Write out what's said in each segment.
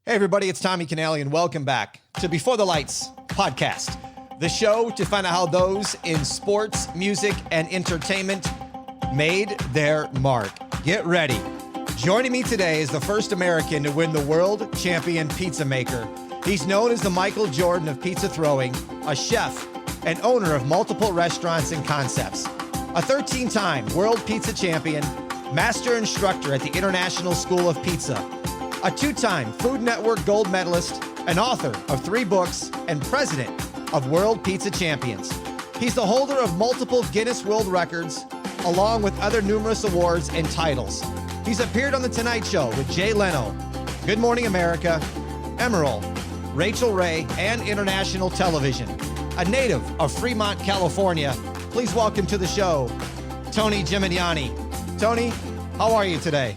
Hey everybody, it's Tommy Canale and welcome back to Before the Lights podcast, the show to find out how those in sports, music, and entertainment made their mark. Get ready. Joining me today is the first American to win the world champion pizza maker. He's known as the Michael Jordan of pizza throwing, a chef, and owner of multiple restaurants and concepts, a 13-time world pizza champion, master instructor at the International School of Pizza, a 2-time Food Network gold medalist, an author of 3 books, and president of World Pizza Champions. He's the holder of multiple Guinness World Records, along with other numerous awards and titles. He's appeared on The Tonight Show with Jay Leno, Good Morning America, Emerald, Rachel Ray, and international television. A native of Fremont, California, please welcome to the show, Tony Gemignani. Tony, how are you today?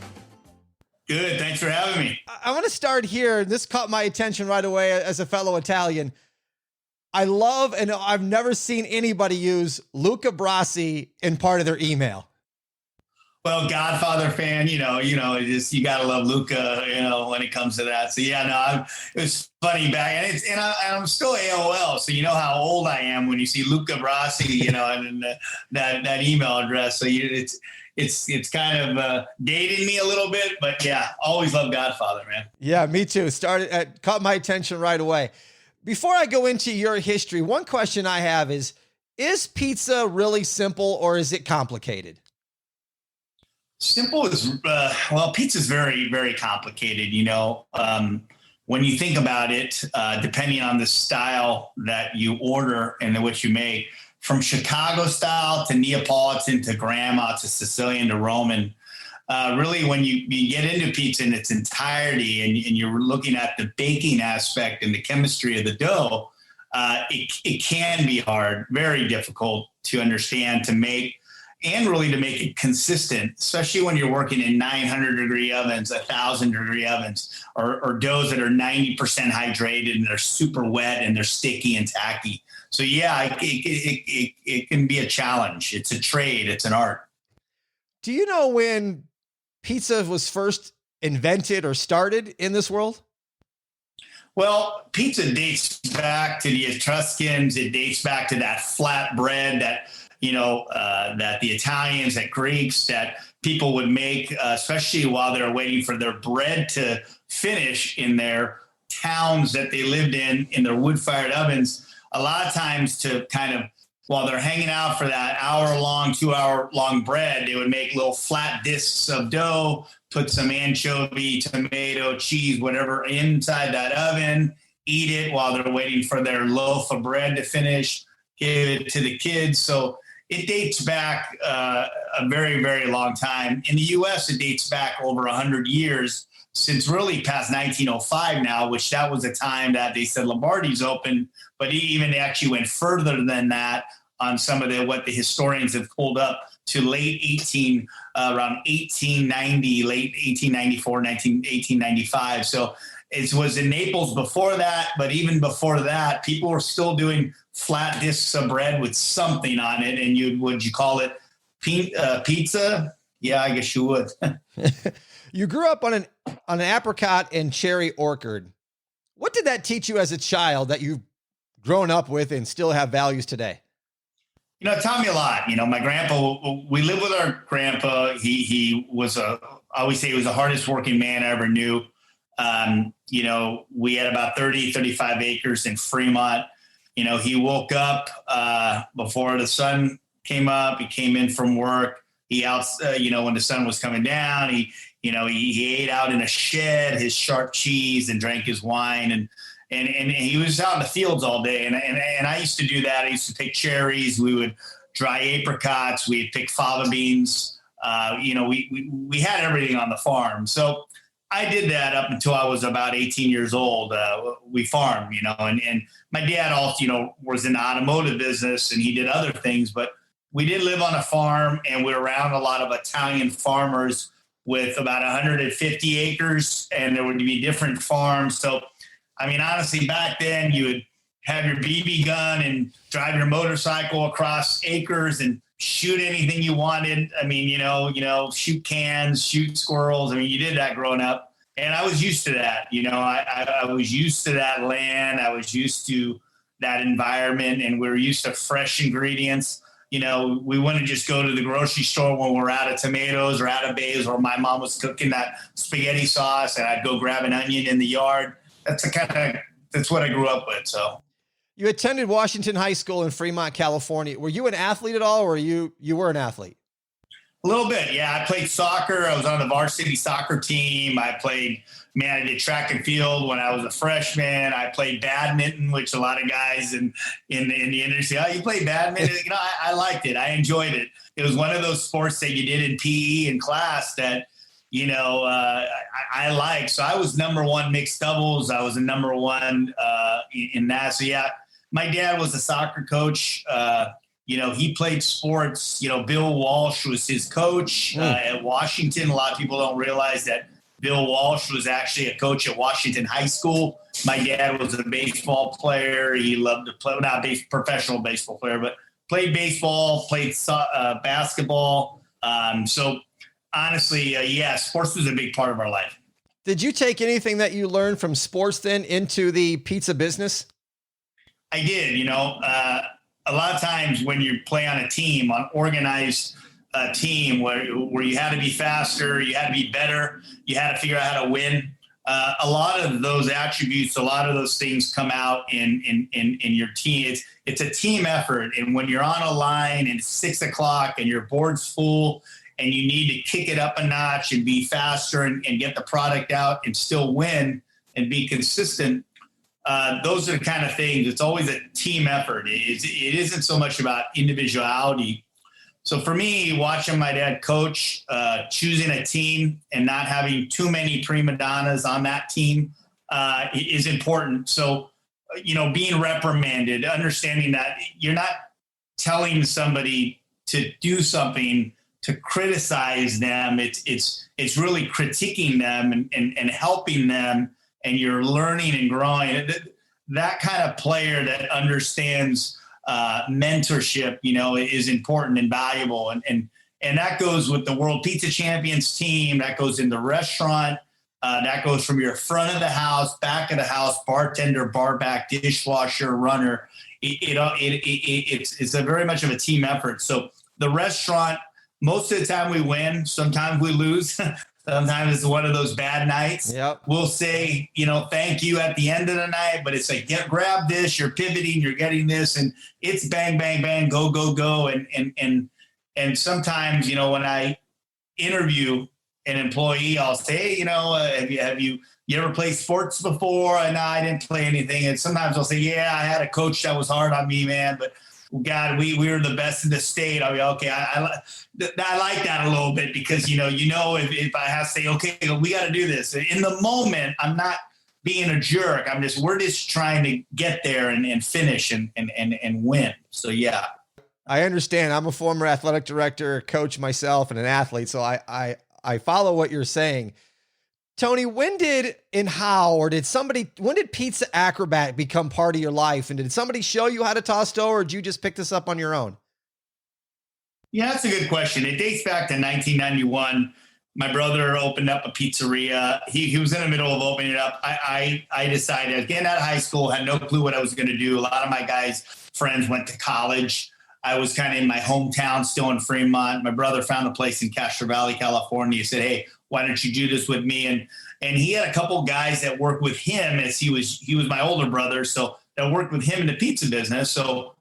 Good. Thanks for having me. I want to start here. This caught my attention right away as a fellow Italian. I love, and I've never seen anybody use Luca Brasi in part of their email. Well, Godfather fan, you gotta love Luca, when it comes to that. So it was funny back, and I'm still AOL, so you know how old I am when you see Luca Brasi, and that email address. So it's kind of dating me a little bit, but yeah, always love Godfather, man. Yeah, me too. Caught my attention right away. Before I go into your history, one question I have is pizza really simple or is it complicated? Simple is, pizza is very, very complicated. When you think about it, depending on the style that you order and which you make, from Chicago style to Neapolitan to Grandma to Sicilian to Roman, really when you get into pizza in its entirety and you're looking at the baking aspect and the chemistry of the dough, it can be hard, very difficult to understand, to make, and really to make it consistent, especially when you're working in 900-degree ovens, 1,000-degree ovens, or doughs that are 90% hydrated and they're super wet and they're sticky and tacky. So yeah, it can be a challenge. It's a trade. It's an art. Do you know when pizza was first invented or started in this world? Well, pizza dates back to the Etruscans. It dates back to that flat bread that the Italians, that Greeks, that people would make, especially while they're waiting for their bread to finish in their towns that they lived in their wood-fired ovens. A lot of times to kind of, while they're hanging out for that hour-long, 2-hour-long bread, they would make little flat discs of dough, put some anchovy, tomato, cheese, whatever inside that oven, eat it while they're waiting for their loaf of bread to finish, give it to the kids. So it dates back a very, very long time. In the U.S., it dates back over 100 years, since really past 1905 now, which that was the time that they said Lombardi's open, but even they actually went further than that on some of what the historians have pulled up to around 1890, late 1894, 1895. So it was in Naples before that, but even before that, people were still doing flat discs of bread with something on it. And would you call it pizza? Yeah, I guess you would. You grew up on an apricot and cherry orchard. What did that teach you as a child that you've grown up with and still have values today? It taught me a lot. My grandpa, we lived with our grandpa. He was I always say he was the hardest working man I ever knew. We had about 35 acres in Fremont. He woke up before the sun came up. He came in from work. When the sun was coming down, he ate out in a shed, his sharp cheese, and drank his wine. And he was out in the fields all day. And I used to do that. I used to pick cherries. We would dry apricots. We'd pick fava beans. We had everything on the farm. So I did that up until I was about 18 years old. We farmed, and my dad also, was in the automotive business and he did other things, but we did live on a farm and we were around a lot of Italian farmers with about 150 acres, and there would be different farms. So, honestly, back then you would have your BB gun and drive your motorcycle across acres and shoot anything you wanted. Shoot cans, shoot squirrels. You did that growing up. And I was used to that. I was used to that land. I was used to that environment, and we were used to fresh ingredients. We wouldn't just go to the grocery store when we're out of tomatoes or out of bays, or my mom was cooking that spaghetti sauce and I'd go grab an onion in the yard. That's what I grew up with. So you attended Washington High School in Fremont, California. Were you an athlete at all, or you were an athlete? A little bit, yeah. I played soccer. I was on the varsity soccer team. I did track and field when I was a freshman. I played badminton, which a lot of guys in the industry, you play badminton? I liked it. I enjoyed it. It was one of those sports that you did in PE in class that, I liked. So I was number one mixed doubles. I was a number one in that. So, yeah, my dad was a soccer coach. He played sports. Bill Walsh was his coach at Washington. A lot of people don't realize that Bill Walsh was actually a coach at Washington High School. My dad was a baseball player. He loved to play, not a professional baseball player, but played baseball, played basketball. So honestly, sports was a big part of our life. Did you take anything that you learned from sports then into the pizza business? I did. A lot of times when you play on a team, on organized team where you had to be faster, you had to be better, you had to figure out how to win. A lot of those attributes, a lot of those things come out in your team. It's a team effort. And when you're on a line and it's 6 o'clock and your board's full and you need to kick it up a notch and be faster and get the product out and still win and be consistent, those are the kind of things. It's always a team effort. It isn't so much about individuality. So for me, watching my dad coach, choosing a team and not having too many prima donnas on that team is important. So, being reprimanded, understanding that you're not telling somebody to do something to criticize them. It's really critiquing them and helping them, and you're learning and growing. That kind of player that understands mentorship, is important and valuable. And that goes with the World Pizza Champions team. That goes in the restaurant. That goes from your front of the house, back of the house, bartender, bar back, dishwasher, runner. It's a very much of a team effort. So the restaurant, most of the time we win. Sometimes we lose. Sometimes it's one of those bad nights. Yep. We'll say, thank you at the end of the night, but it's like, grab this, you're pivoting, you're getting this, and it's bang, bang, bang, go, go, go. And sometimes, when I interview an employee, I'll say, hey, have you ever played sports before? And no, I didn't play anything. And sometimes I'll say, yeah, I had a coach that was hard on me, man, but God, we were the best in the state. I'll be okay. I like that a little bit because, if I have to say, okay, we got to do this in the moment, I'm not being a jerk. We're just trying to get there and finish and win. So, yeah. I understand. I'm a former athletic director, coach myself, and an athlete. So I follow what you're saying. Tony, when did Pizza Acrobat become part of your life? And did somebody show you how to toss dough, or did you just pick this up on your own? Yeah, that's a good question. It dates back to 1991. My brother opened up a pizzeria. He was in the middle of opening it up. I decided, getting out of high school, had no clue what I was going to do. A lot of my guys' friends went to college. I was kind of in my hometown, still in Fremont. My brother found a place in Castro Valley, California. He said, hey, why don't you do this with me? And he had a couple guys that worked with him as he was my older brother. So that worked with him in the pizza business. So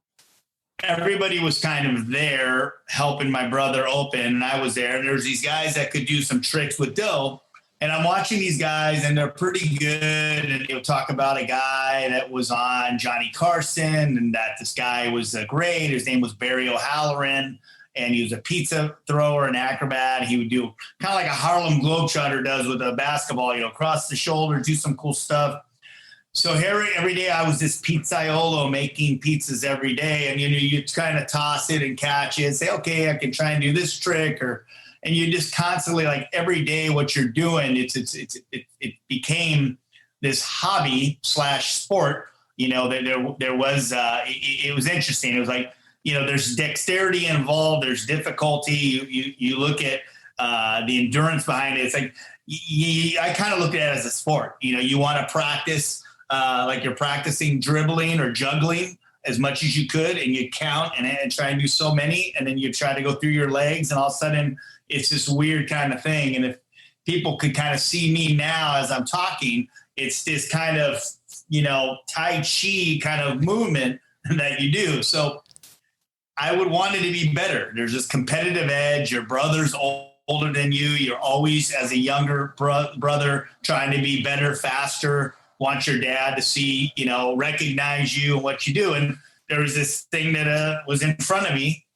everybody was kind of there helping my brother open. And I was there. And there's these guys that could do some tricks with dough. And I'm watching these guys and they're pretty good. And they'll talk about a guy that was on Johnny Carson and that this guy was great. His name was Barry O'Halloran. And he was a pizza thrower and acrobat. He would do kind of like a Harlem Globetrotter does with a basketball, cross the shoulder, do some cool stuff. So every day I was this pizzaiolo making pizzas every day. And, you kind of toss it and catch it and say, okay, I can try and do this trick. And you just constantly, like every day what you're doing, it became this hobby / sport, that there was, it was interesting. It was like, there's dexterity involved. There's difficulty. You look at the endurance behind it. It's like I kind of look at it as a sport. You want to practice like you're practicing dribbling or juggling as much as you could, and you count and try and do so many, and then you try to go through your legs, and all of a sudden it's this weird kind of thing. And if people could kind of see me now as I'm talking, it's this kind of, Tai Chi kind of movement that you do. So I would want it to be better. There's this competitive edge. Your brother's older than you. You're always, as a younger brother, trying to be better, faster, want your dad to see, recognize you and what you do. And there was this thing that was in front of me,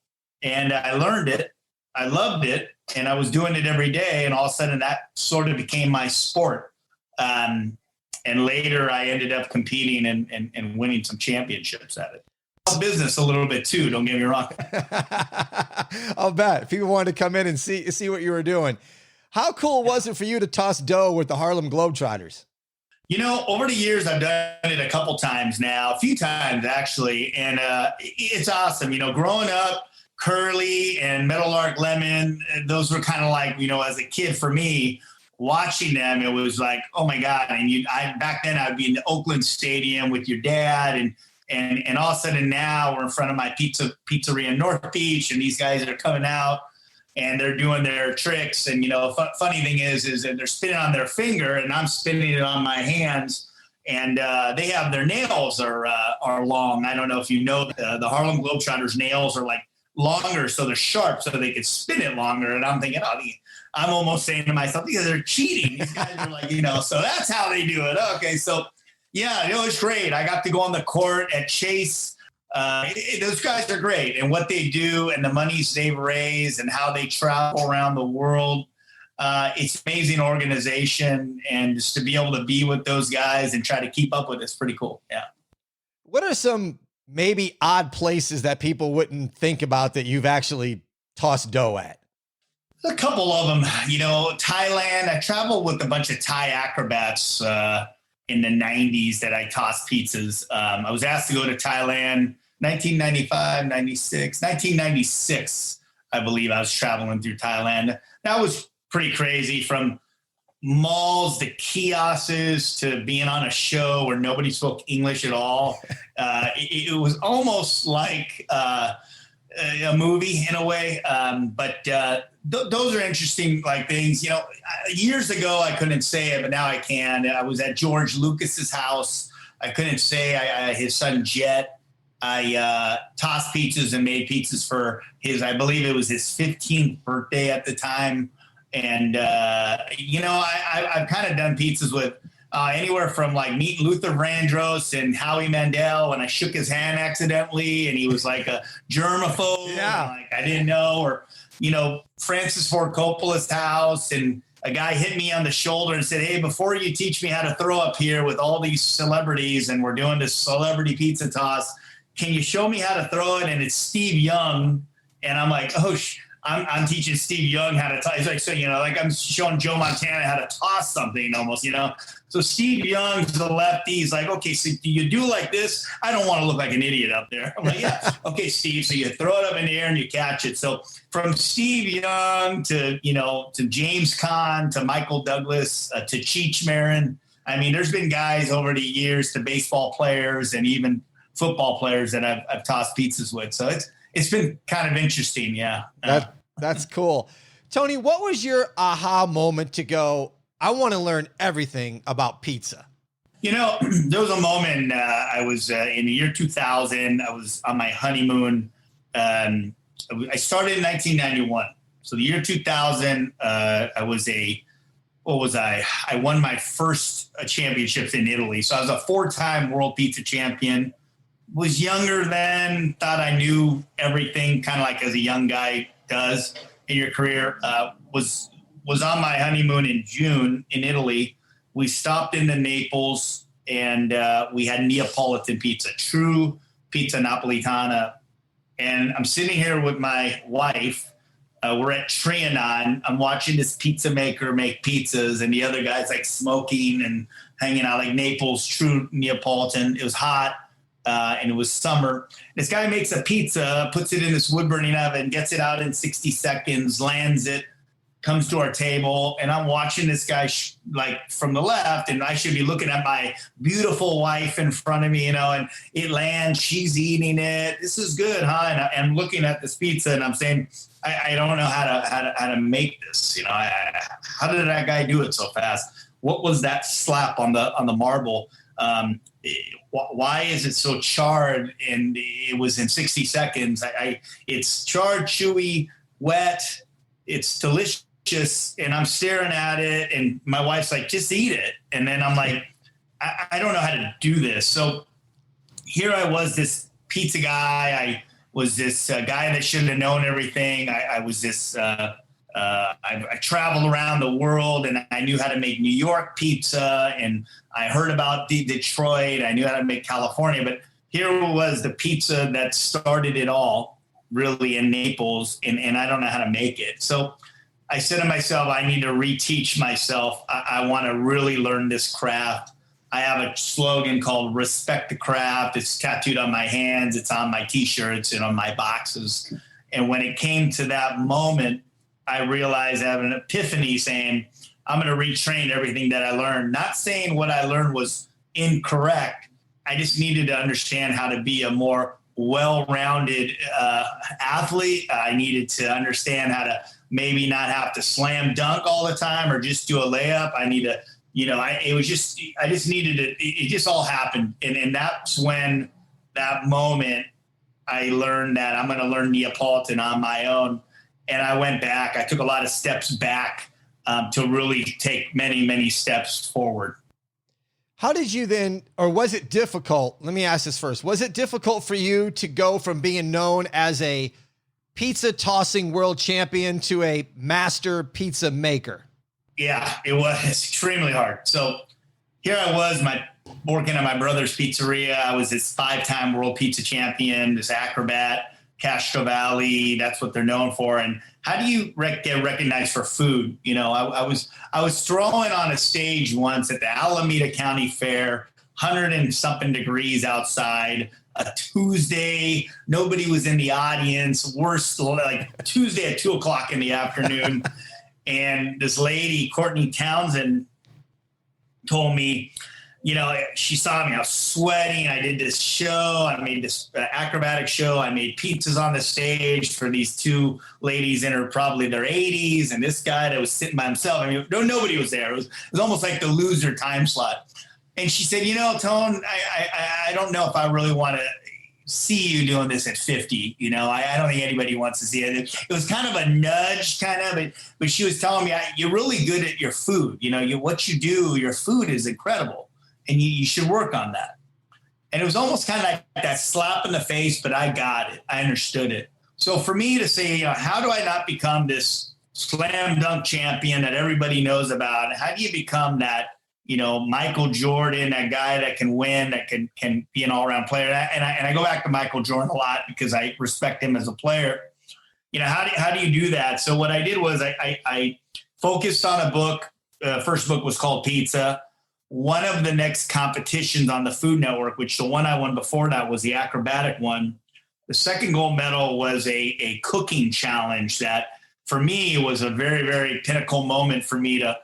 and I learned it. I loved it, and I was doing it every day. And all of a sudden that sort of became my sport. And later I ended up competing and winning some championships at it. Business a little bit too, don't get me wrong. I'll bet people wanted to come in and see what you were doing. How cool was it for you to toss dough with the Harlem Globetrotters? Over the years, I've done it a couple times now, a few times actually, and it's awesome. Growing up, Curly and Meadowlark Lemon, those were kind of like, as a kid for me, watching them, it was like, oh my God. And back then I'd be in the Oakland Stadium with your dad, and all of a sudden now we're in front of my pizzeria in North Beach, and these guys are coming out and they're doing their tricks. And, funny thing is that they're spinning on their finger and I'm spinning it on my hands. And they have their nails are long. I don't know if you know, the Harlem Globetrotters nails are like longer, so they're sharp, so they could spin it longer. And I'm thinking, I'm almost saying to myself, because they're cheating. These guys are like, so that's how they do it. Okay, so yeah, it was great. I got to go on the court at Chase. Those guys are great, and what they do and the monies they've raised and how they travel around the world. It's amazing organization, and just to be able to be with those guys and try to keep up with it's pretty cool. Yeah. What are some maybe odd places that people wouldn't think about that you've actually tossed dough at? A couple of them, Thailand. I traveled with a bunch of Thai acrobats in the 90s that I tossed pizzas. I was asked to go to Thailand, 1996, I believe I was traveling through Thailand. That was pretty crazy, from malls to kiosks to being on a show where nobody spoke English at all. It was almost like a movie in a way. But those are interesting things. Years ago I couldn't say it, but now I can. I was at George Lucas's house. I couldn't say his son Jet. I tossed pizzas and made pizzas for I believe it was his 15th birthday at the time. And, I've kind of done pizzas with anywhere from meeting Luther Vandross and Howie Mandel when I shook his hand accidentally and he was like a germaphobe. Yeah. I didn't know. Or, Francis Ford Coppola's house, and a guy hit me on the shoulder and said, hey, before you teach me how to throw up here with all these celebrities and we're doing this celebrity pizza toss, can you show me how to throw it? And it's Steve Young. And I'm like, I'm teaching Steve Young how to toss. He's like, so, I'm showing Joe Montana how to toss something almost, So Steve Young's the lefty. He's like, okay, so do you do like this? I don't want to look like an idiot up there. I'm like, yeah. Okay, Steve. So you throw it up in the air and you catch it. So from Steve Young to James Caan to Michael Douglas to Cheech Marin. I mean, there's been guys over the years to baseball players and even football players that I've tossed pizzas with. So it's been kind of interesting. Yeah. That's cool. Tony, what was your aha moment to go, I want to learn everything about pizza? There was a moment, I was in the year 2000, I was on my honeymoon. I started in 1991. So the year 2000, I won my first championships in Italy. So I was a 4-time world pizza champion. Was younger then, thought I knew everything, kind of like as a young guy does in your career. Was on my honeymoon in June in Italy. We stopped into Naples and we had Neapolitan pizza, true pizza Napolitana. And I'm sitting here with my wife. We're at Trianon. I'm watching this pizza maker make pizzas, and the other guy's smoking and hanging out, Naples, true Neapolitan. It was hot. And it was summer. This guy makes a pizza, puts it in this wood burning oven, gets it out in 60 seconds, lands it, comes to our table, and I'm watching this guy like from the left, and I should be looking at my beautiful wife in front of me, and it lands, she's eating it. This is good, huh? And I'm looking at this pizza, and I'm saying, I don't know how to make this. How did that guy do it so fast? What was that slap on the marble? Why is it so charred? And it was in 60 seconds. It's charred, chewy, wet. It's delicious. And I'm staring at it, and my wife's like, just eat it. And then I'm like, I don't know how to do this. So here I was, this pizza guy. I was this guy that should have known everything. I was this, I traveled around the world, and I knew how to make New York pizza, and I heard about Detroit. I knew how to make California, but here was the pizza that started it all, really, in Naples, and I don't know how to make it. So I said to myself, I need to reteach myself. I want to really learn this craft. I have a slogan called "Respect the Craft." It's tattooed on my hands. It's on my T-shirts and on my boxes. And when it came to that moment, I realized I had an epiphany saying, I'm going to retrain everything that I learned. Not saying what I learned was incorrect. I just needed to understand how to be a more well-rounded athlete. I needed to understand how to maybe not have to slam dunk all the time or just do a layup. I need to, I just needed it just all happened. And that's when that moment I learned that I'm going to learn Neapolitan on my own. And I went back. I took a lot of steps back to really take many, many steps forward. How did you then, or was it difficult? Let me ask this first. Was it difficult for you to go from being known as a pizza tossing world champion to a master pizza maker? Yeah, it was extremely hard. So here I was, working at my brother's pizzeria. I was this 5-time world pizza champion, this acrobat, Castro Valley. That's what they're known for. And how do you get recognized for food? I was throwing on a stage once at the Alameda County Fair, 100 and something degrees outside, a Tuesday. Nobody was in the audience. Worst, like Tuesday at 2:00 in the afternoon. And this lady, Courtney Townsend, told me, she saw me, I was sweating. I did this show. I made this acrobatic show. I made pizzas on the stage for these two ladies in probably their 80s. And this guy that was sitting by himself. I mean, nobody was there. It was almost like the loser time slot. And she said, Tone, I don't know if I really want to see you doing this at 50. I don't think anybody wants to see it. It was kind of a nudge, but she was telling me, you're really good at your food. What you do, your food is incredible. And you should work on that. And it was almost kind of like that slap in the face, but I got it. I understood it. So for me to say, how do I not become this slam dunk champion that everybody knows about? How do you become that, Michael Jordan, that guy that can win, that can be an all-around player? And I go back to Michael Jordan a lot because I respect him as a player. How do you do that? So what I did was I focused on a book. First book was called Pizza. One of the next competitions on the Food Network, which the one I won before that was the acrobatic one. The second gold medal was a cooking challenge that for me was a very, very pinnacle moment for me to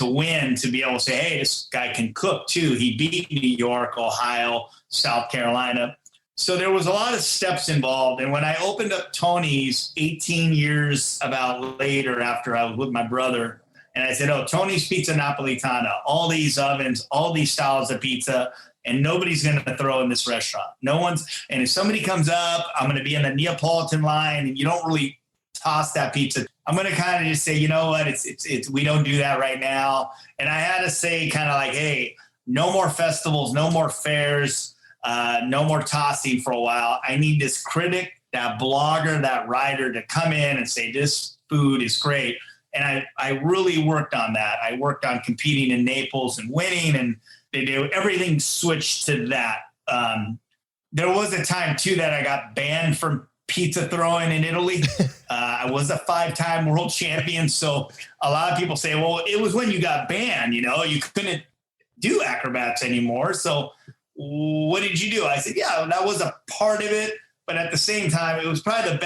win, to be able to say, hey, this guy can cook too. He beat New York, Ohio, South Carolina. So there was a lot of steps involved. And when I opened up Tony's 18 years about later after I was with my brother, and I said, Tony's Pizza Napolitana, all these ovens, all these styles of pizza, and nobody's going to throw in this restaurant. No one's. And if somebody comes up, I'm going to be in the Neapolitan line, and you don't really toss that pizza. I'm going to kind of just say, you know what, it's we don't do that right now. And I had to say kind of like, hey, no more festivals, no more fairs, no more tossing for a while. I need this critic, that blogger, that writer to come in and say, this food is great. And I really worked on that. I worked on competing in Naples and winning, and everything switched to that. There was a time, too, that I got banned from pizza throwing in Italy. I was a 5-time world champion. So a lot of people say, well, it was when you got banned, you couldn't do acrobats anymore. So what did you do? I said, yeah, that was a part of it. But at the same time, it was probably the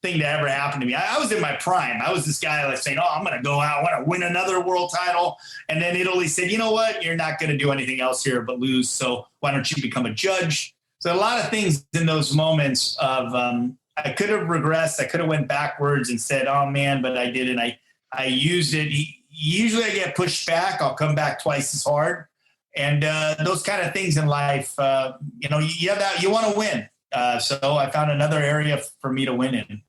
thing to ever happen to me. I was in my prime. I was this guy like saying, oh, I'm going to go out, I want to win another world title. And then Italy said, you know what? You're not going to do anything else here but lose. So why don't you become a judge? So a lot of things in those moments of I could have regressed. I could have went backwards and said, oh, man, but I didn't. I used it. Usually I get pushed back. I'll come back twice as hard. And those kind of things in life, you want to win. So I found another area for me to win in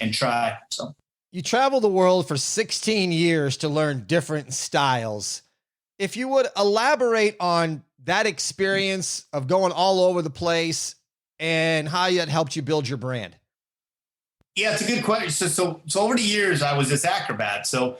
and try. So you traveled the world for 16 years to learn different styles. If you would elaborate on that experience of going all over the place and how it helped you build your brand. Yeah, it's a good question. So over the years, I was this acrobat. So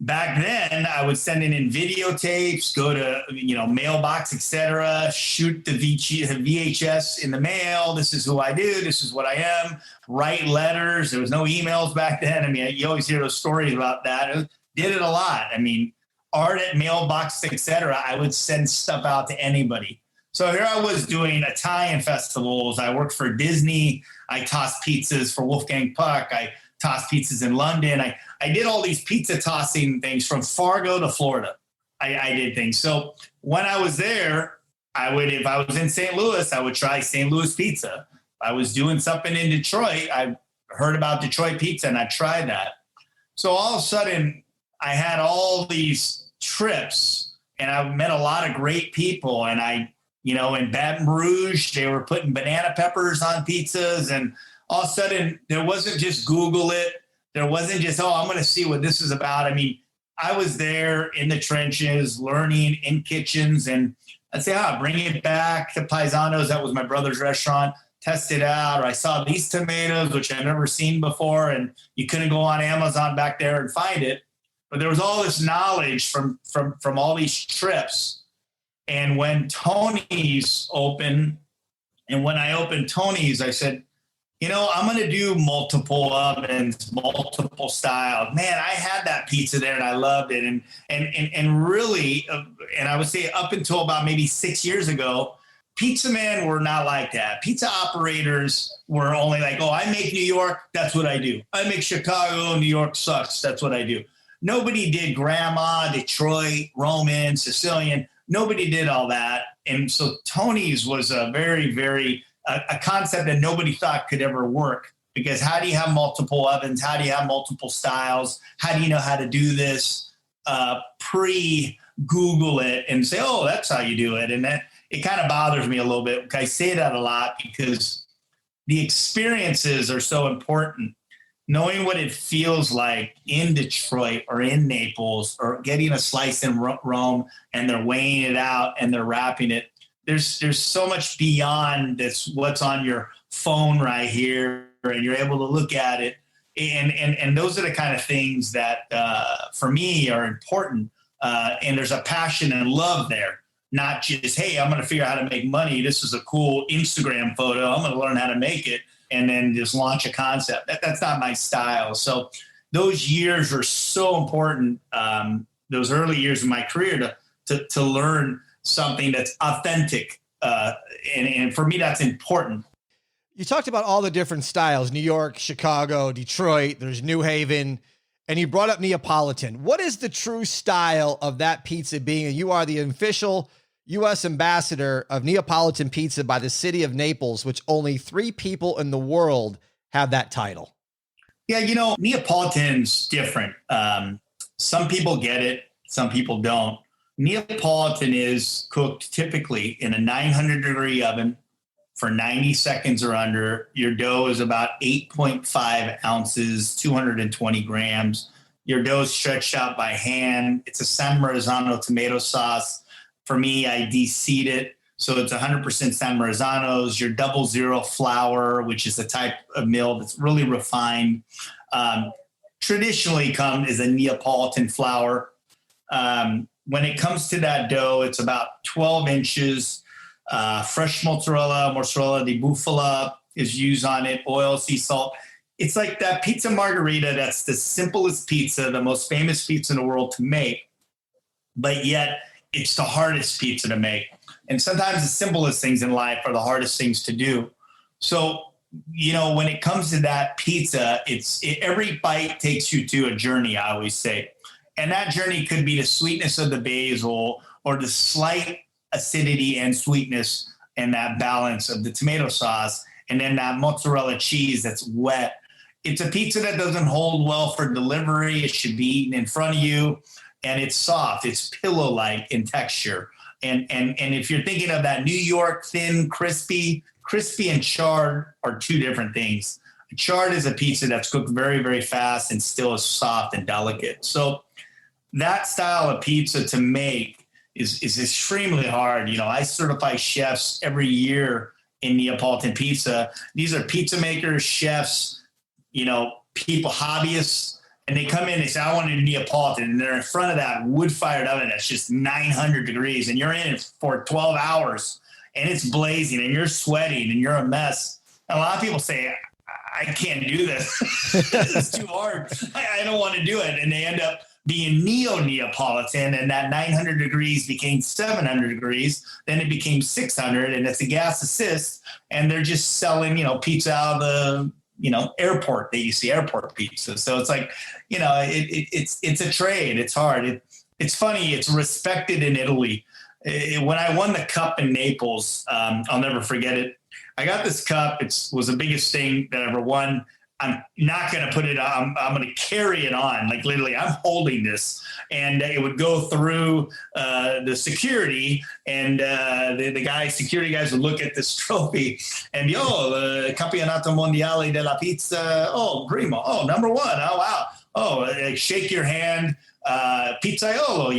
back then, I would send in videotapes, go to mailbox, etc., shoot the VHS in the mail. This is who I do. This is what I am. Write letters. There was no emails back then. I mean, you always hear those stories about that. I did it a lot. I mean, art at mailbox, etc. I would send stuff out to anybody. So here I was doing Italian festivals. I worked for Disney. I tossed pizzas for Wolfgang Puck. I tossed pizzas in London. I did all these pizza tossing things from Fargo to Florida. I did things. So when I was there, if I was in St. Louis, I would try St. Louis pizza. If I was doing something in Detroit, I heard about Detroit pizza and I tried that. So all of a sudden I had all these trips and I met a lot of great people. And in Baton Rouge, they were putting banana peppers on pizzas. And all of a sudden, there wasn't just Google it. There wasn't just, I'm going to see what this is about. I mean, I was there in the trenches, learning in kitchens. And I'd say, bring it back to Paisano's. That was my brother's restaurant. Test it out. Or I saw these tomatoes, which I've never seen before. And you couldn't go on Amazon back there and find it. But there was all this knowledge from all these trips. And when Tony's opened, and when I opened Tony's, I said, I'm going to do multiple ovens, multiple styles. Man, I had that pizza there and I loved it. And really, and I would say up until about maybe 6 years ago, pizza men were not like that. Pizza operators were only like, I make New York. That's what I do. I make Chicago. New York sucks. That's what I do. Nobody did grandma, Detroit, Roman, Sicilian. Nobody did all that. And so Tony's was a very, very, a concept that nobody thought could ever work, because how do you have multiple ovens? How do you have multiple styles? How do you know how to do this? Pre-Google it and say, that's how you do it. And that it kind of bothers me a little bit. I say that a lot because the experiences are so important. Knowing what it feels like in Detroit or in Naples, or getting a slice in Rome and they're weighing it out and they're wrapping it. There's so much beyond this, what's on your phone right here, and you're able to look at it. And those are the kind of things that for me are important. And there's a passion and love there, not just, hey, I'm going to figure out how to make money. This is a cool Instagram photo. I'm going to learn how to make it and then just launch a concept. That's not my style. So those years are so important. Those early years of my career to learn something that's authentic. And for me, that's important. You talked about all the different styles: New York, Chicago, Detroit, there's New Haven, and you brought up Neapolitan. What is the true style of that pizza being? And you are the official U.S. ambassador of Neapolitan Pizza by the city of Naples, which only 3 people in the world have that title. Yeah, Neapolitan's different. Some people get it, some people don't. Neapolitan is cooked typically in a 900-degree oven for 90 seconds or under. Your dough is about 8.5 ounces, 220 grams. Your dough is stretched out by hand. It's a San Marzano tomato sauce. For me, I de-seed it. So it's 100% San Marzanos. Your 00 flour, which is a type of mill that's really refined. Traditionally is a Neapolitan flour. When it comes to that dough, it's about 12 inches. Fresh mozzarella di bufala is used on it, oil, sea salt. It's like that pizza margherita that's the simplest pizza, the most famous pizza in the world to make, but yet it's the hardest pizza to make. And sometimes the simplest things in life are the hardest things to do. So when it comes to that pizza, every bite takes you to a journey, I always say. And that journey could be the sweetness of the basil or the slight acidity and sweetness and that balance of the tomato sauce. And then that mozzarella cheese that's wet. It's a pizza that doesn't hold well for delivery. It should be eaten in front of you. And it's soft. It's pillow-like in texture. And if you're thinking of that New York thin, crispy and charred are two different things. Charred is a pizza that's cooked very, very fast and still is soft and delicate. So that style of pizza to make is extremely hard. I certify chefs every year in Neapolitan Pizza. These are pizza makers, chefs, people, hobbyists, and they come in and say, I want a Neapolitan, and they're in front of that wood-fired oven that's just 900 degrees, and you're in it for 12 hours, and it's blazing, and you're sweating, and you're a mess. And a lot of people say, I can't do this. It's too hard. I don't want to do it. And they end up being Neapolitan, and that 900 degrees became 700 degrees. Then it became 600, and it's a gas assist, and they're just selling, pizza out of the, airport. They used to see airport pizza. So it's like, it's a trade. It's hard. It's funny. It's respected in Italy. When I won the cup in Naples, I'll never forget it. I got this cup. It was the biggest thing that I ever won. I'm not going to put it on. I'm going to carry it on. Like literally, I'm holding this, and it would go through the security, and the security guys would look at this trophy and be, Campionato Mondiale della Pizza. Oh, primo. Oh, number one. Oh, wow. Oh, shake your hand. Pizzaiolo,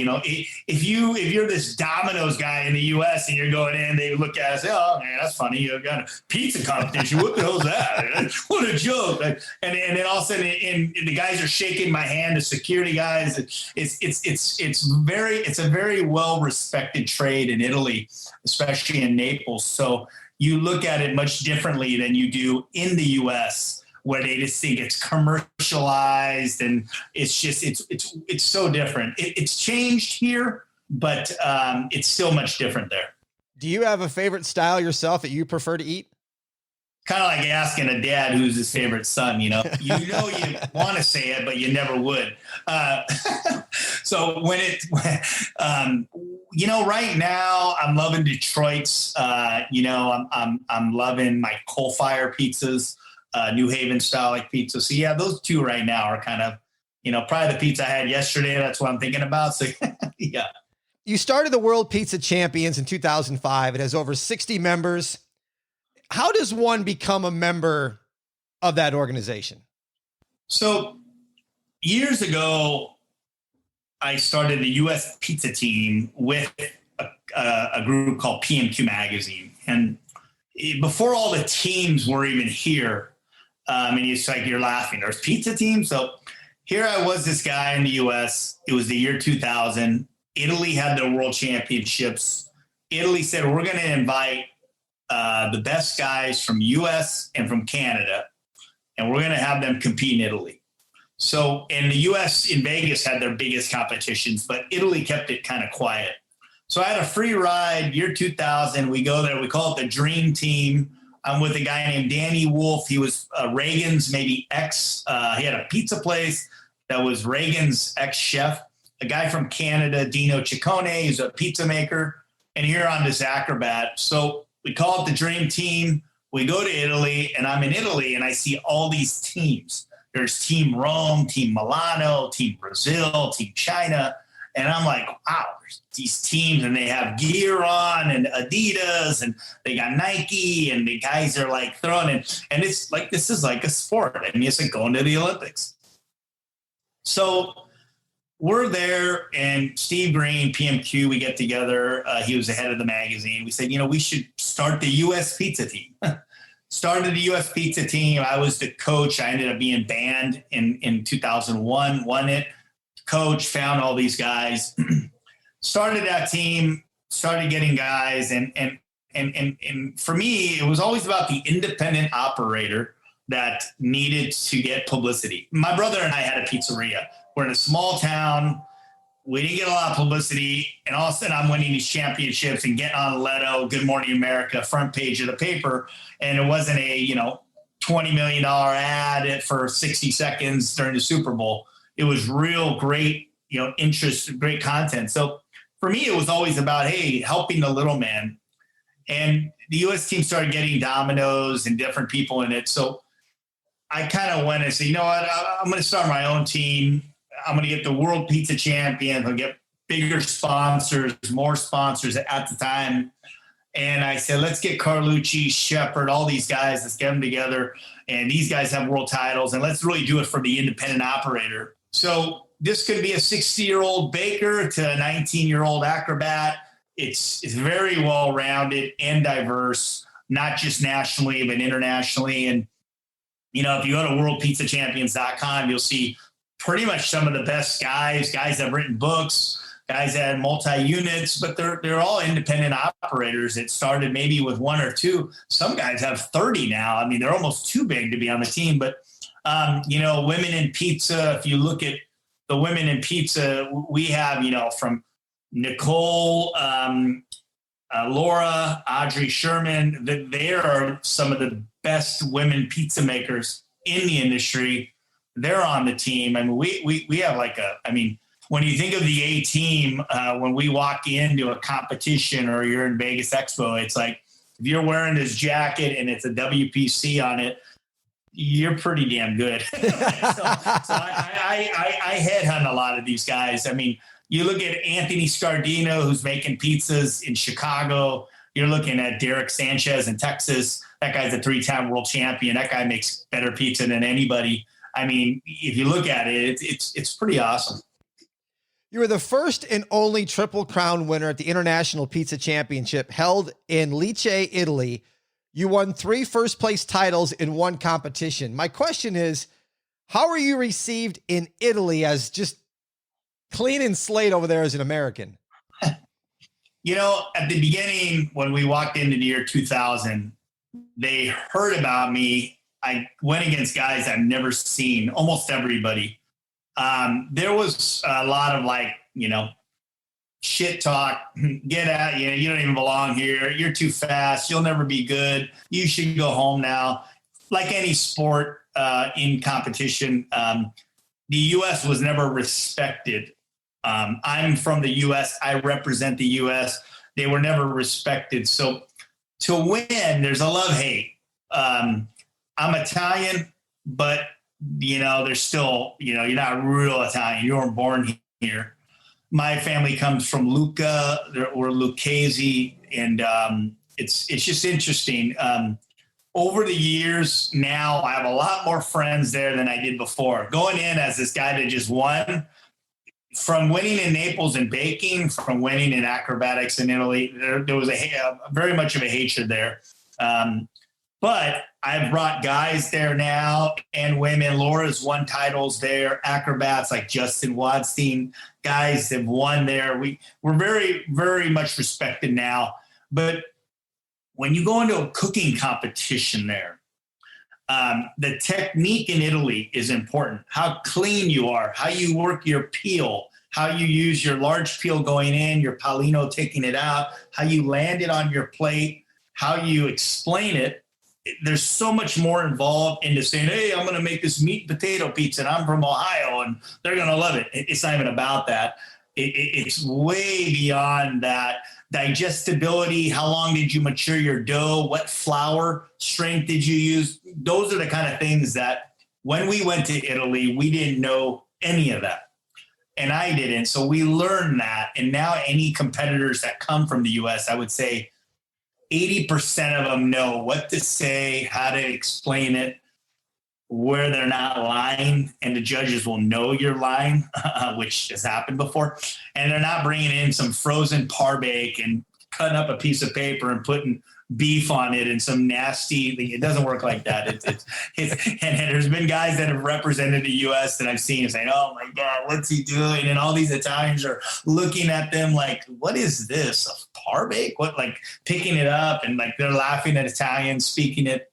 if you're this Domino's guy in the U.S. and you're going in, they look at us, oh man, that's funny. You've got a pizza competition. What the hell's that? What a joke! And then all of a sudden, and the guys are shaking my hand. The security guys. It's a very well respected trade in Italy, especially in Naples. So you look at it much differently than you do in the U.S., where they just think it's commercialized, and it's just, it's so different. It's changed here, but it's still much different there. Do you have a favorite style yourself that you prefer to eat? Kind of like asking a dad who's his favorite son, you want to say it, but you never would. So right now I'm loving Detroit's, I'm loving my coal fire pizzas. New Haven style like pizza. So yeah, those two right now are kind of, probably the pizza I had yesterday. That's what I'm thinking about. So yeah. You started the World Pizza Champions in 2005. It has over 60 members. How does one become a member of that organization? So years ago, I started the U.S. pizza team with a group called PMQ Magazine. And before all the teams were even here, and it's like, you're laughing, there's pizza teams. So here I was, this guy in the US. It was the year 2000. Italy had their world championships. Italy said, we're going to invite the best guys from US and from Canada, and we're going to have them compete in Italy. So in the US, in Vegas, had their biggest competitions, but Italy kept it kind of quiet. So I had a free ride, year 2000. We go there. We call it the Dream Team. I'm with a guy named Danny Wolf. He was Reagan's maybe ex. He had a pizza place that was Reagan's ex-chef. A guy from Canada, Dino Ciccone, he's a pizza maker. And here on this acrobat. So we call it the Dream Team. We go to Italy, and I'm in Italy, and I see all these teams. There's Team Rome, Team Milano, Team Brazil, Team China. And I'm like, wow, there's these teams, and they have gear on and Adidas, and they got Nike, and the guys are like throwing it. And it's like, this is like a sport. I mean, it's like going to the Olympics. So we're there, and Steve Green, PMQ, we get together. He was the head of the magazine. We said, we should start the U.S. pizza team. Started the U.S. pizza team. I was the coach. I ended up being banned in 2001, won it. Coach, found all these guys, started that team, started getting guys. And for me, it was always about the independent operator that needed to get publicity. My brother and I had a pizzeria. We're in a small town. We didn't get a lot of publicity. And all of a sudden I'm winning these championships and getting on Leto, Good Morning America, front page of the paper. And it wasn't a, $20 million ad for 60 seconds during the Super Bowl. It was real great, interest, great content. So for me, it was always about, hey, helping the little man. And the U.S. team started getting dominoes and different people in it. So I kind of went and said, you know what, I'm going to start my own team. I'm going to get the World Pizza Champion. I'll get bigger sponsors, more sponsors at the time. And I said, let's get Carlucci, Shepard, all these guys, let's get them together. And these guys have world titles, and let's really do it for the independent operator. So this could be a 60-year-old baker to a 19-year-old acrobat. It's very well-rounded and diverse, not just nationally, but internationally. And, if you go to worldpizzachampions.com, you'll see pretty much some of the best guys that have written books, guys that had multi-units, but they're all independent operators. It started maybe with one or two. Some guys have 30 now. I mean, they're almost too big to be on the team. But, women in pizza, if you look at the women in pizza, we have, from Nicole, Laura, Audrey Sherman, they are some of the best women pizza makers in the industry. They're on the team. I mean, we have when you think of the A team, when we walk into a competition or you're in Vegas Expo, it's like, if you're wearing this jacket and it's a WPC on it, you're pretty damn good. so I headhunt a lot of these guys. I mean, you look at Anthony Scardino, who's making pizzas in Chicago. You're looking at Derek Sanchez in Texas. That guy's a 3-time world champion. That guy makes better pizza than anybody. I mean, if you look at it, it's pretty awesome. You were the first and only Triple Crown winner at the International Pizza Championship held in Leece, Italy. You won 3 first-place titles in 1 competition. My question is, how are you received in Italy as just clean and slate over there as an American? At the beginning, when we walked into the year 2000, they heard about me. I went against guys I've never seen, almost everybody. There was a lot of shit talk, get out, you don't even belong here. You're too fast. You'll never be good. You should go home now. Like any sport in competition, the U.S. was never respected. I'm from the U.S. I represent the U.S. They were never respected. So to win, there's a love-hate. I'm Italian, but, there's still, you're not real Italian. You weren't born here. My family comes from Lucca or Lucchese, and it's just interesting. Over the years now, I have a lot more friends there than I did before. Going in as this guy that just won, from winning in Naples and baking, from winning in acrobatics in Italy, there was very much of a hatred there. But I've brought guys there now and women. Laura's won titles there, acrobats like Justin Wadstein, guys have won there. We're very, very much respected now. But when you go into a cooking competition there, the technique in Italy is important. How clean you are, how you work your peel, how you use your large peel going in, your palino taking it out, how you land it on your plate, how you explain it. There's so much more involved into saying, hey, I'm going to make this meat potato pizza and I'm from Ohio and they're going to love it. It's not even about that. It's way beyond that. Digestibility, how long did you mature your dough? What flour strength did you use? Those are the kind of things that when we went to Italy, we didn't know any of that. And I didn't. So we learned that. And now any competitors that come from the U.S., I would say 80% of them know what to say, how to explain it, where they're not lying, and the judges will know you're lying, which has happened before. And they're not bringing in some frozen par bake and cutting up a piece of paper and putting beef on it and some nasty. It doesn't work like that. And there's been guys that have represented the U.S. that I've seen saying, "Oh my God, what's he doing?" And all these Italians are looking at them like, "What is this? A par bake? What?" Like picking it up and like they're laughing at Italians speaking it.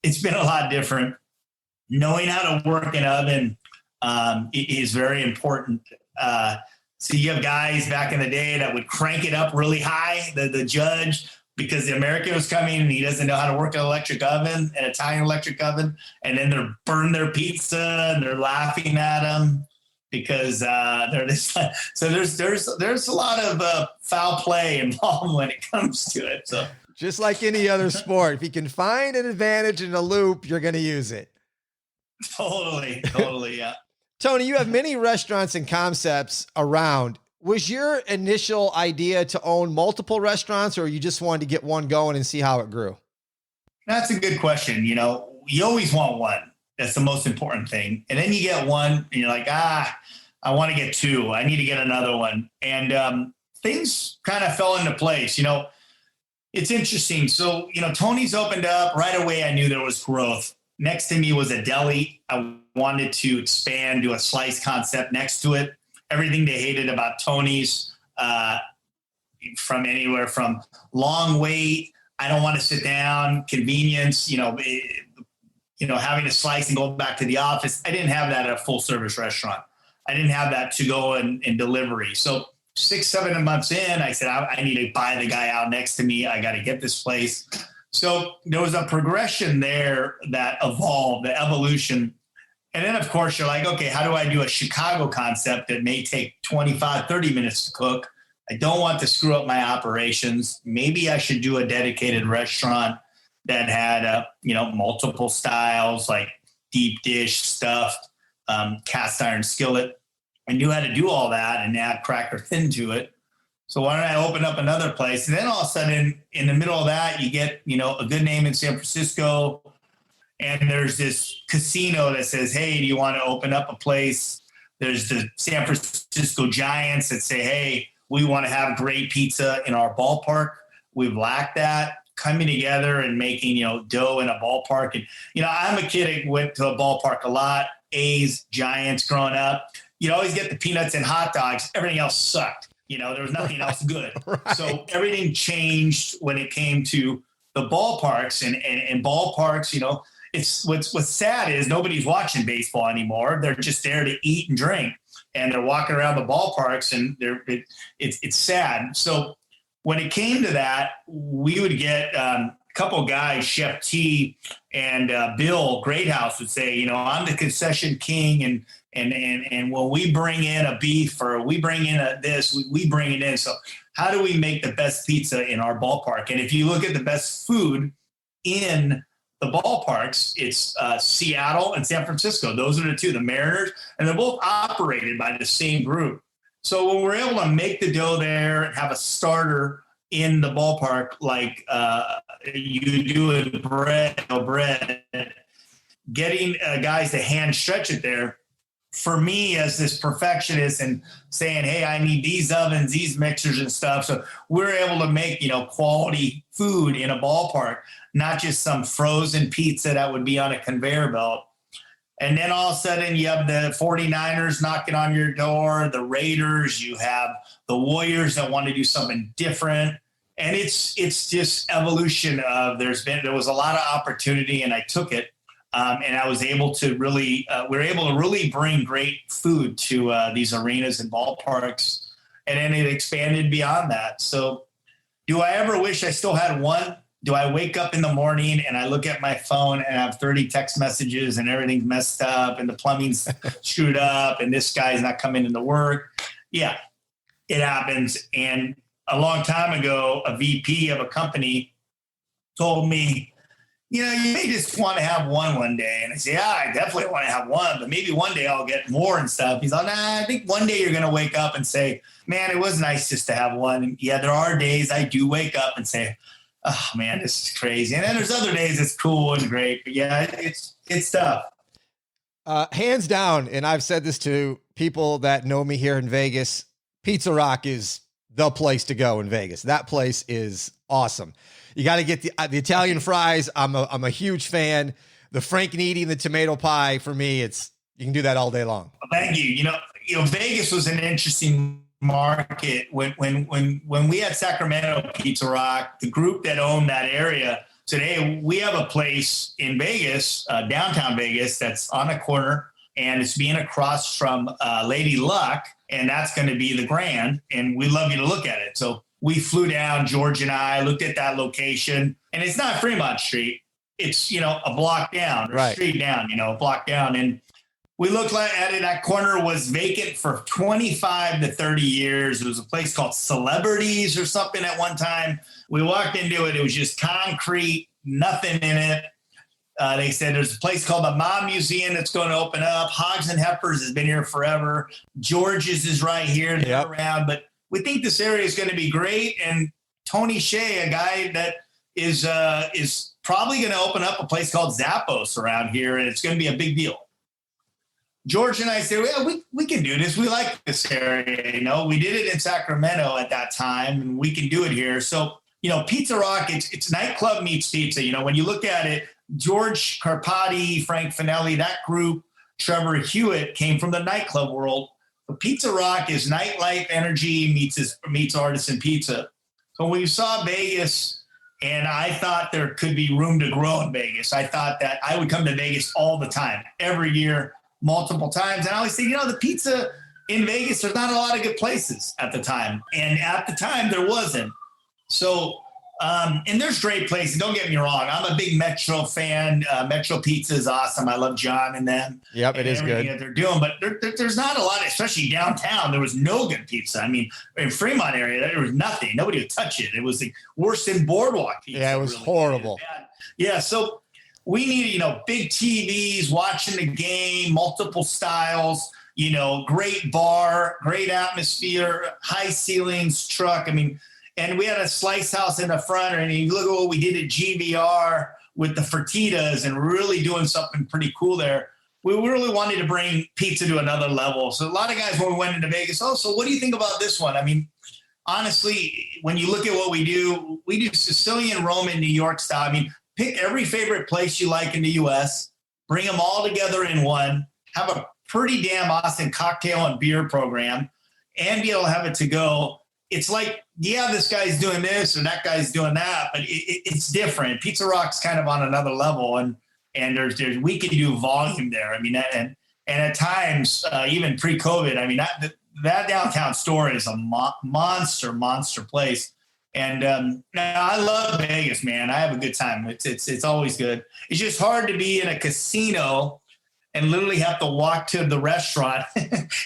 It's been a lot different. Knowing how to work an oven is very important. So you have guys back in the day that would crank it up really high. The judge because the American was coming and he doesn't know how to work an electric oven, an Italian electric oven. And then they're burning their pizza and they're laughing at him because they're just so there's a lot of foul play involved when it comes to it. So just like any other sport, if you can find an advantage in a loop, you're going to use it. Totally. Yeah. Tony, you have many restaurants and concepts around. Was your initial idea to own multiple restaurants, or you just wanted to get one going and see how it grew? That's a good question. You always want one. That's the most important thing. And then you get one and you're like, I want to get two. I need to get another one. And things kind of fell into place. It's interesting. So, Tony's opened up right away. I knew there was growth. Next to me was a deli. I wanted to expand, do a slice concept next to it. Everything they hated about Tony's, from anywhere from long wait, I don't want to sit down, convenience, having a slice and go back to the office. I didn't have that at a full service restaurant. I didn't have that to go in delivery. So 6-7 months in, I said, I need to buy the guy out next to me. I got to get this place. So there was a progression there that evolved, the evolution. And then, of course, you're like, okay, how do I do a Chicago concept that may take 25, 30 minutes to cook? I don't want to screw up my operations. Maybe I should do a dedicated restaurant that had, multiple styles, like deep dish stuff, cast iron skillet. I knew how to do all that and add cracker thin to it. So why don't I open up another place? And then all of a sudden, in the middle of that, you get, a good name in San Francisco. And there's this casino that says, hey, do you want to open up a place? There's the San Francisco Giants that say, hey, we want to have great pizza in our ballpark. We've lacked that. Coming together and making, dough in a ballpark. And, I'm a kid that went to a ballpark a lot. A's, Giants growing up. You'd always get the peanuts and hot dogs. Everything else sucked. There was nothing else good. Right. So everything changed when it came to the ballparks and ballparks, it's what's sad is nobody's watching baseball anymore. They're just there to eat and drink, and they're walking around the ballparks, and it's sad. So when it came to that, we would get a couple of guys, Chef T and Bill Greathouse would say, I'm the concession king, and when we bring in a beef or we bring in we bring it in. So how do we make the best pizza in our ballpark? And if you look at the best food in the ballparks, it's Seattle and San Francisco. Those are the two, the Mariners, and they're both operated by the same group. So when we're able to make the dough there and have a starter in the ballpark, like you do in bread, getting guys to hand stretch it there, for me as this perfectionist and saying, hey, I need these ovens, these mixers and stuff. So we're able to make, quality food in a ballpark, not just some frozen pizza that would be on a conveyor belt. And then all of a sudden you have the 49ers knocking on your door, the Raiders, you have the Warriors that want to do something different. And it's just evolution of there was a lot of opportunity, and I took it. And I was able to we were able to really bring great food to these arenas and ballparks. And then it expanded beyond that. So do I ever wish I still had one? Do I wake up in the morning and I look at my phone and I have 30 text messages and everything's messed up and the plumbing's screwed up and this guy's not coming into work? Yeah, it happens. And a long time ago, a VP of a company told me, you may just want to have one day. And I say, yeah, I definitely want to have one, but maybe one day I'll get more and stuff. He's like, nah, I think one day you're going to wake up and say, man, it was nice just to have one. And yeah, there are days I do wake up and say, oh man, this is crazy. And then there's other days it's cool and great, but yeah, it's tough. Hands down. And I've said this to people that know me here in Vegas, Pizza Rock is the place to go in Vegas. That place is awesome. You got to get the Italian fries. I'm a huge fan. The Frankenini and the tomato pie, for me, you can do that all day long. Thank you. Vegas was an interesting market when we had Sacramento Pizza Rock. The group that owned that area said, hey, we have a place in Vegas, downtown Vegas, that's on a corner, and it's being across from Lady Luck, and that's going to be the Grand, and we'd love you to look at it. So we flew down, George and I looked at that location, and it's not Fremont Street. It's, a block down, or street down, a block down. And we looked at it. That corner was vacant for 25 to 30 years. It was a place called Celebrities or something at one time. We walked into it. It was just concrete, nothing in it. They said there's a place called the Mom Museum that's going to open up. Hogs and Heifers has been here forever. George's is right here. They're around. But we think this area is going to be great. And Tony Shea, a guy that is probably going to open up a place called Zappos around here, and it's going to be a big deal. George and I said, well, we can do this. We like this area. We did it in Sacramento at that time, and we can do it here. So, Pizza Rock, it's nightclub meets pizza. When you look at it, George Carpati, Frank Finelli, that group, Trevor Hewitt came from the nightclub world. But Pizza Rock is nightlife energy meets artisan pizza. So when we saw Vegas, and I thought there could be room to grow in Vegas, I thought that I would come to Vegas all the time, every year, multiple times. And I always say, the pizza in Vegas, there's not a lot of good places at the time. And at the time, there wasn't. So, and there's great places. Don't get me wrong. I'm a big Metro fan. Metro Pizza is awesome. I love John and them. Yep, it is good. That they're doing, but there's not a lot, especially downtown. There was no good pizza. I mean, in Fremont area, there was nothing. Nobody would touch it. It was the worse than Boardwalk pizza. Yeah, it was really horrible. Yeah, so we need, big TVs, watching the game, multiple styles, great bar, great atmosphere, high ceilings, truck. I mean, and we had a slice house in the front, and you look at what we did at GVR with the Fertitas and really doing something pretty cool there. We really wanted to bring pizza to another level. So a lot of guys, when we went into Vegas, so what do you think about this one? I mean, honestly, when you look at what we do Sicilian, Roman, New York style. I mean, pick every favorite place you like in the U.S., bring them all together in one, have a pretty damn awesome cocktail and beer program, and be able to have it to go. It's like, this guy's doing this or that guy's doing that, but it's different. Pizza Rock's kind of on another level, and there's we can do volume there. I mean, and at times, even pre-COVID, I mean, that downtown store is a monster place. And I love Vegas, man. I have a good time. It's always good. It's just hard to be in a casino and literally have to walk to the restaurant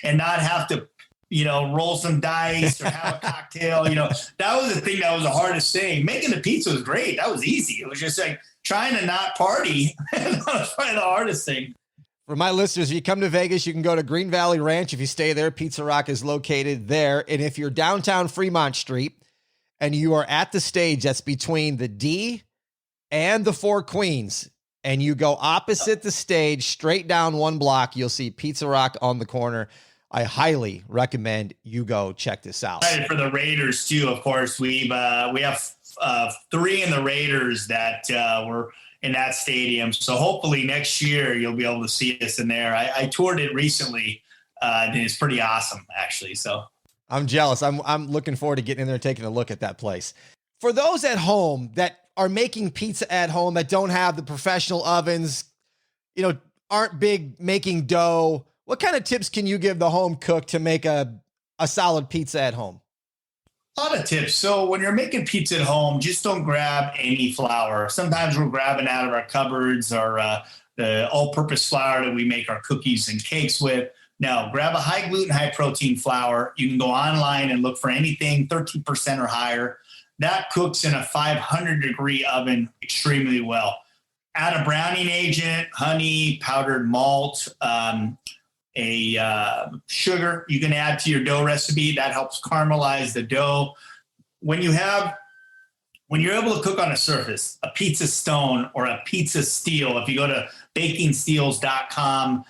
and not have to, roll some dice or have a cocktail. That was the thing that was the hardest thing. Making the pizza was great. That was easy. It was just like trying to not party. That was probably the hardest thing. For my listeners, if you come to Vegas, you can go to Green Valley Ranch. If you stay there, Pizza Rock is located there. And if you're downtown Fremont Street and you are at the stage that's between the D and the Four Queens, and you go opposite the stage, straight down one block, you'll see Pizza Rock on the corner. I highly recommend you go check this out. For the Raiders too, of course, we have 3 in the Raiders that were in that stadium. So hopefully next year you'll be able to see us in there. I toured it recently, and it's pretty awesome actually. So I'm jealous. I'm looking forward to getting in there and taking a look at that place. For those at home that are making pizza at home, that don't have the professional ovens, aren't big making dough, what kind of tips can you give the home cook to make a solid pizza at home? A lot of tips. So when you're making pizza at home, just don't grab any flour. Sometimes we're grabbing out of our cupboards or the all-purpose flour that we make our cookies and cakes with. No, grab a high gluten, high protein flour. You can go online and look for anything 13% or higher. That cooks in a 500-degree oven extremely well. Add a browning agent, honey, powdered malt, sugar you can add to your dough recipe. That helps caramelize the dough. When you're able to cook on a surface, a pizza stone or a pizza steel, if you go to bakingsteels.com,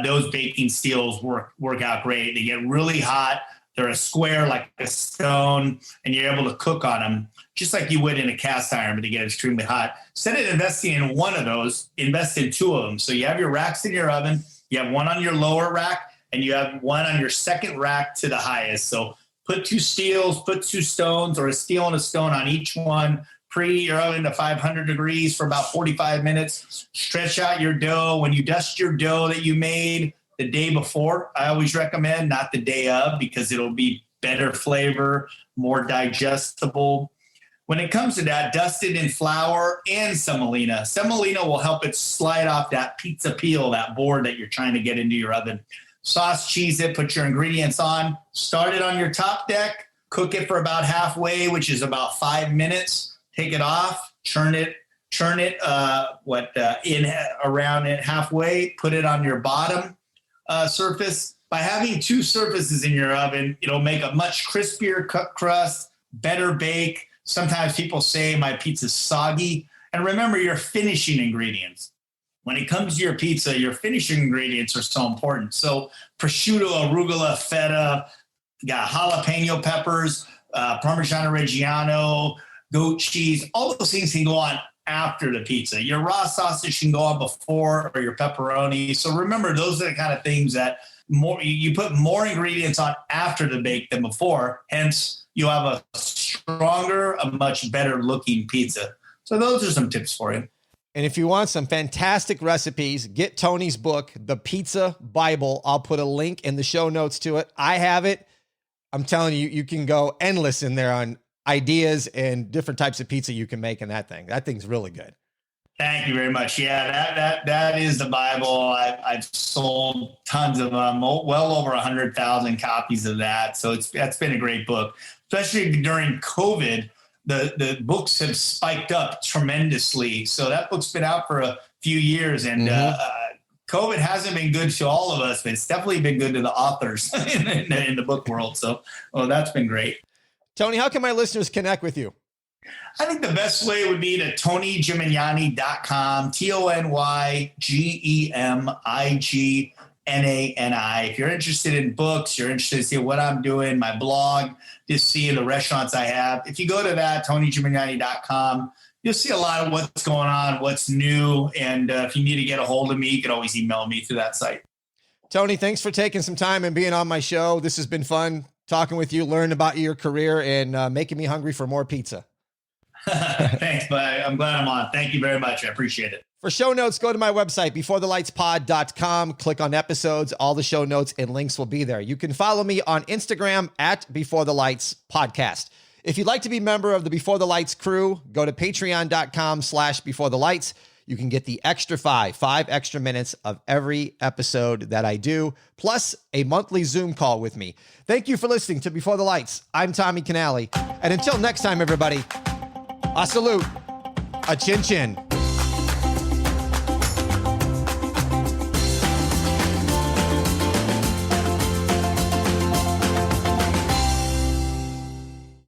those baking steels work out great. They get really hot. They're a square like a stone, and you're able to cook on them just like you would in a cast iron, but they get extremely hot. Instead of investing in one of those, invest in 2 of them. So you have your racks in your oven. You have one on your lower rack, and you have one on your second rack to the highest. So put 2 steels, put 2 stones, or a steel and a stone on each one. Preheat your oven to 500 degrees for about 45 minutes. Stretch out your dough. When you dust your dough that you made the day before, I always recommend, not the day of, because it'll be better flavor, more digestible. When it comes to that, dust it in flour and semolina. Semolina will help it slide off that pizza peel, that board that you're trying to get into your oven. Sauce, cheese it, put your ingredients on, start it on your top deck, cook it for about halfway, which is about 5 minutes. Take it off, churn it in around it halfway, put it on your bottom surface. By having two surfaces in your oven, it'll make a much crispier crust, better bake. Sometimes people say my pizza's soggy. And remember your finishing ingredients. When it comes to your pizza, your finishing ingredients are so important. So prosciutto, arugula, feta, got jalapeno peppers, Parmigiano Reggiano, goat cheese. All those things can go on after the pizza. Your raw sausage can go on before, or your pepperoni. So remember, those are the kind of things that you put more ingredients on after the bake than before. Hence, you have a stronger, a much better looking pizza. So those are some tips for you. And if you want some fantastic recipes, get Tony's book, The Pizza Bible. I'll put a link in the show notes to it. I have it. I'm telling you, you can go endless in there on ideas and different types of pizza you can make in that thing. That thing's really good. Thank you very much. Yeah, that is the Bible. I've sold tons of them, well over 100,000 copies of that. So that's been a great book, especially during COVID. The books have spiked up tremendously. So that book's been out for a few years, and COVID hasn't been good to all of us, but it's definitely been good to the authors in the book world. So, that's been great. Tony, how can my listeners connect with you? I think the best way would be to TonyGemignani.com, TonyGemignani. If you're interested in books, you're interested to see what I'm doing, my blog, just see the restaurants I have. If you go to that, TonyGemignani.com, you'll see a lot of what's going on, what's new. And if you need to get a hold of me, you can always email me through that site. Tony, thanks for taking some time and being on my show. This has been fun talking with you, learning about your career, and making me hungry for more pizza. Thanks, bud. I'm glad I'm on. Thank you very much. I appreciate it. For show notes, go to my website, beforethelightspod.com. Click on episodes. All the show notes and links will be there. You can follow me on Instagram at Before the Lights Podcast. If you'd like to be a member of the Before the Lights crew, go to patreon.com/beforethelights. You can get the extra five extra minutes of every episode that I do, plus a monthly Zoom call with me. Thank you for listening to Before the Lights. I'm Tommy Canale. And until next time, everybody, a salute, a chin chin.